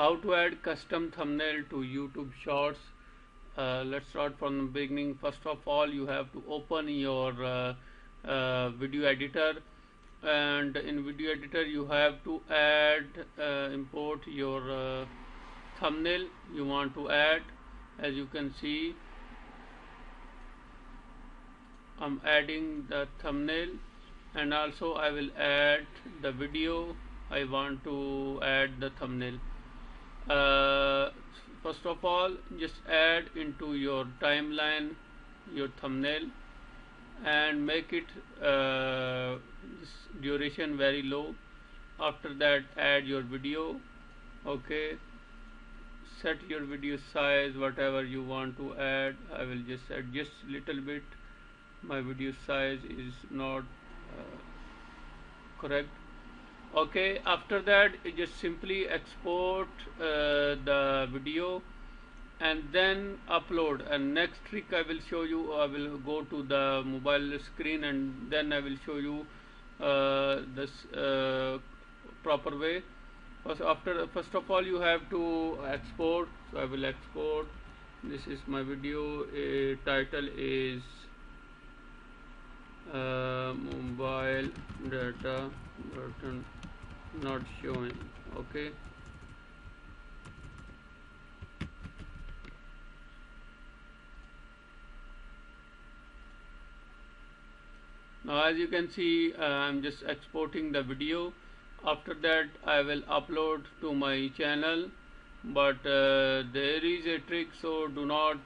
how to add custom thumbnail to YouTube Shorts. Let's start from the beginning. First of all, you have to open your video editor, and in video editor you have to add import your thumbnail you want to add. As you can see, I'm adding the thumbnail, and also I will add the video I want to add the thumbnail. First of all, just add into your timeline your thumbnail and make it duration very low. After that, add your video. Okay, set your video size whatever you want to add. I will just adjust little bit. My video size is not correct. Okay, after that, just simply export the video and then upload. And next trick I will show you, I will go to the mobile screen and then I will show you this proper way. First of all, you have to export. So I will export. This is my video. Title is mobile data button not showing. Okay, now as you can see, I'm just exporting the video. After that, I will upload to my channel, but there is a trick, so do not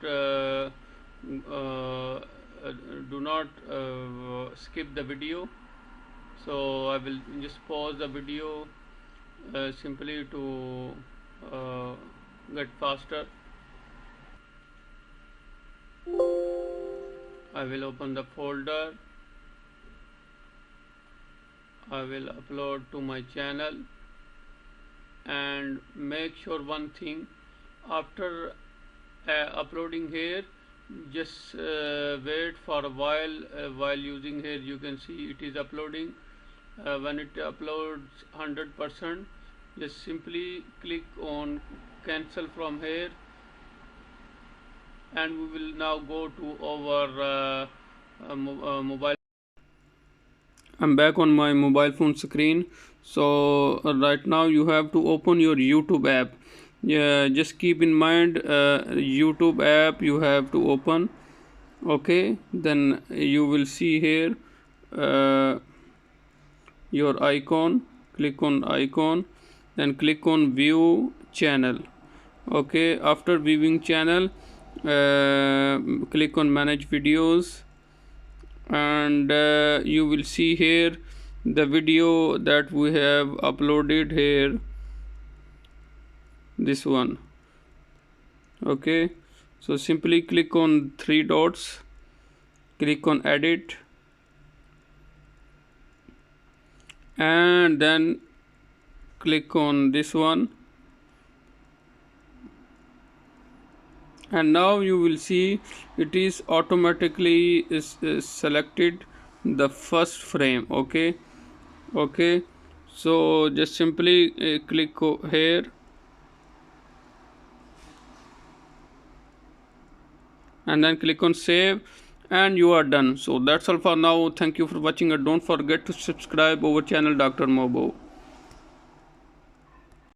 skip the video. So I will just pause the video simply to get faster. I will open the folder. I will upload to my channel, and make sure one thing, after uploading here, just wait for a while using here. You can see it is uploading. When it uploads 100%, just simply click on cancel from here, and we will now go to our mobile. I'm back on my mobile phone screen. So right now you have to open your YouTube app. Yeah, just keep in mind YouTube app you have to open. Okay, then you will see here your icon. Click on icon, then click on view channel. Okay, after viewing channel, click on manage videos, and you will see here the video that we have uploaded here, this one. Okay, so simply click on three dots, click on edit, and then click on this one, and now you will see it is automatically selected the first frame. Okay, so just simply click here, and then click on save, and you are done. So that's all for now. Thank you for watching, and don't forget to subscribe our channel Dr. Mobo.